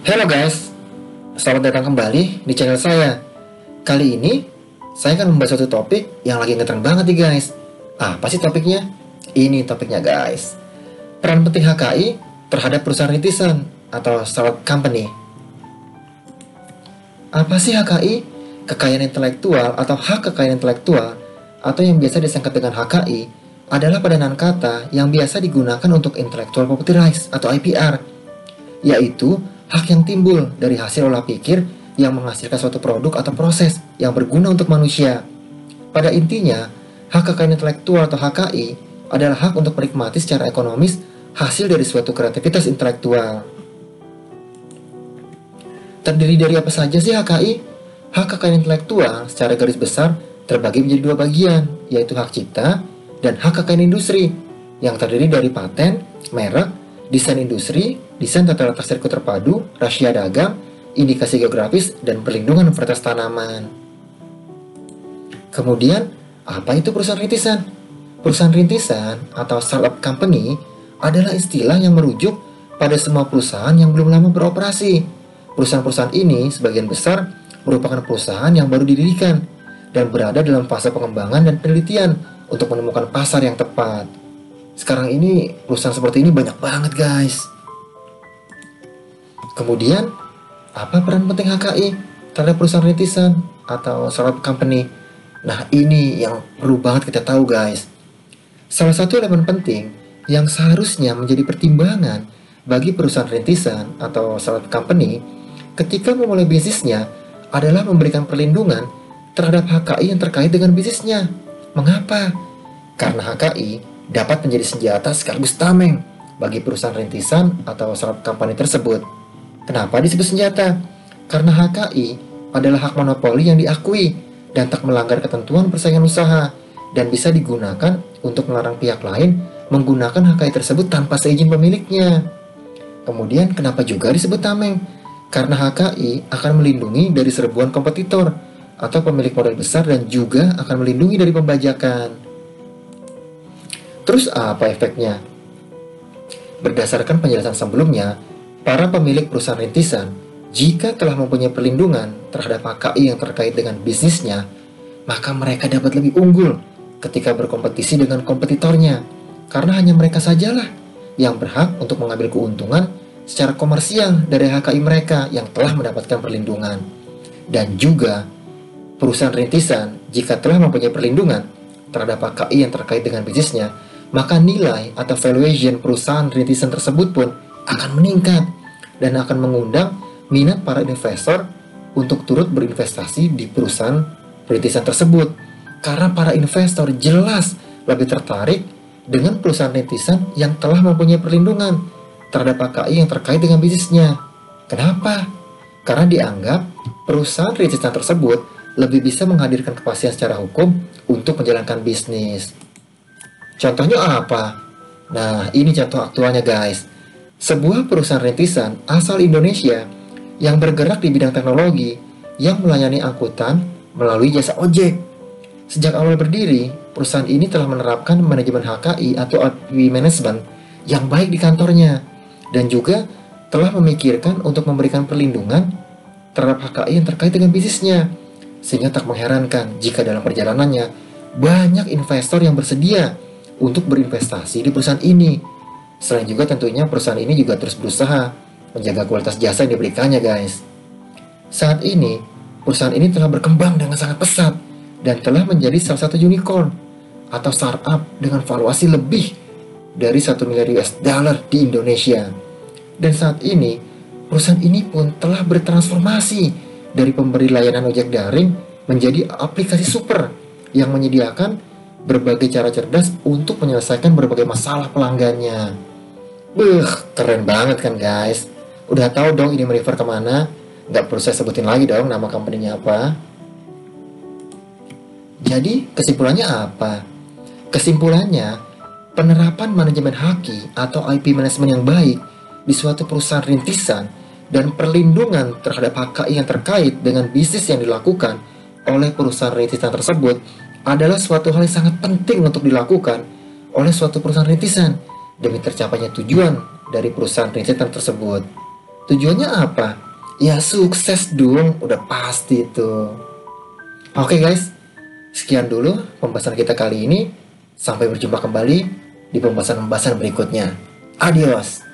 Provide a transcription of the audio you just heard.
Halo guys, selamat datang kembali di channel saya. Kali ini, saya akan membahas suatu topik yang lagi ngetren banget nih guys. Apa sih topiknya? Ini topiknya guys. Peran penting HKI terhadap perusahaan rintisan atau startup company. Apa sih HKI? Kekayaan intelektual atau hak kekayaan intelektual atau yang biasa disingkat dengan HKI adalah padanan kata yang biasa digunakan untuk intellectual property rights atau IPR, yaitu hak yang timbul dari hasil olah pikir yang menghasilkan suatu produk atau proses yang berguna untuk manusia. Pada intinya, hak kekayaan intelektual atau HKI adalah hak untuk menikmati secara ekonomis hasil dari suatu kreativitas intelektual. Terdiri dari apa saja sih HKI? Hak kekayaan intelektual secara garis besar terbagi menjadi dua bagian, yaitu hak cipta dan hak kekayaan industri, yang terdiri dari paten, merek, desain industri, desain tata letak sirkuit terpadu, rahasia dagang, indikasi geografis, dan perlindungan varietas tanaman. Kemudian, apa itu perusahaan rintisan? Perusahaan rintisan atau startup company adalah istilah yang merujuk pada semua perusahaan yang belum lama beroperasi. Perusahaan-perusahaan ini sebagian besar merupakan perusahaan yang baru didirikan dan berada dalam fase pengembangan dan penelitian untuk menemukan pasar yang tepat. Sekarang ini perusahaan seperti ini banyak banget guys. Kemudian, apa peran penting HKI terhadap perusahaan rintisan atau startup company? Nah, ini yang perlu banget kita tahu guys. Salah satu elemen penting yang seharusnya menjadi pertimbangan bagi perusahaan rintisan atau startup company ketika memulai bisnisnya adalah memberikan perlindungan terhadap HKI yang terkait dengan bisnisnya. Mengapa? Karena HKI dapat menjadi senjata sekaligus tameng bagi perusahaan rintisan atau startup company tersebut. Kenapa disebut senjata? Karena HKI adalah hak monopoli yang diakui dan tak melanggar ketentuan persaingan usaha dan bisa digunakan untuk melarang pihak lain menggunakan HKI tersebut tanpa seizin pemiliknya. Kemudian kenapa juga disebut tameng? Karena HKI akan melindungi dari serbuan kompetitor atau pemilik modal besar dan juga akan melindungi dari pembajakan. Terus apa efeknya? Berdasarkan penjelasan sebelumnya, para pemilik perusahaan rintisan, jika telah mempunyai perlindungan terhadap HKI yang terkait dengan bisnisnya, maka mereka dapat lebih unggul ketika berkompetisi dengan kompetitornya, karena hanya mereka sajalah yang berhak untuk mengambil keuntungan secara komersial dari HKI mereka yang telah mendapatkan perlindungan. Dan juga, perusahaan rintisan jika telah mempunyai perlindungan terhadap HKI yang terkait dengan bisnisnya, maka nilai atau valuation perusahaan rintisan tersebut pun akan meningkat dan akan mengundang minat para investor untuk turut berinvestasi di perusahaan rintisan tersebut, karena para investor jelas lebih tertarik dengan perusahaan rintisan yang telah mempunyai perlindungan terhadap HKI yang terkait dengan bisnisnya. Kenapa? Karena dianggap perusahaan rintisan tersebut lebih bisa menghadirkan kepastian secara hukum untuk menjalankan bisnis. Contohnya apa? Nah, ini contoh aktualnya guys. Sebuah perusahaan rintisan asal Indonesia yang bergerak di bidang teknologi yang melayani angkutan melalui jasa ojek. Sejak awal berdiri, perusahaan ini telah menerapkan manajemen HKI atau IP management yang baik di kantornya dan juga telah memikirkan untuk memberikan perlindungan terhadap HKI yang terkait dengan bisnisnya. Sehingga tak mengherankan jika dalam perjalanannya banyak investor yang bersedia untuk berinvestasi di perusahaan ini. Selain juga tentunya perusahaan ini juga terus berusaha menjaga kualitas jasa yang diberikannya guys. Saat ini, perusahaan ini telah berkembang dengan sangat pesat dan telah menjadi salah satu unicorn atau startup dengan valuasi lebih dari 1 miliar US dollar di Indonesia. Dan saat ini, perusahaan ini pun telah bertransformasi dari pemberi layanan ojek daring menjadi aplikasi super yang menyediakan berbagai cara cerdas untuk menyelesaikan berbagai masalah pelanggannya. Keren banget kan guys? Udah tahu dong ini merefer kemana? Nggak perlu saya sebutin lagi dong nama company-nya apa. Jadi kesimpulannya apa? Kesimpulannya, penerapan manajemen HKI atau IP management yang baik di suatu perusahaan rintisan dan perlindungan terhadap HKI yang terkait dengan bisnis yang dilakukan oleh perusahaan rintisan tersebut adalah suatu hal yang sangat penting untuk dilakukan oleh suatu perusahaan rintisan demi tercapainya tujuan dari perusahaan rintisan tersebut. Tujuannya apa? Ya sukses dong, udah pasti itu. Oke guys, sekian dulu pembahasan kita kali ini. Sampai berjumpa kembali di pembahasan-pembahasan berikutnya. Adios.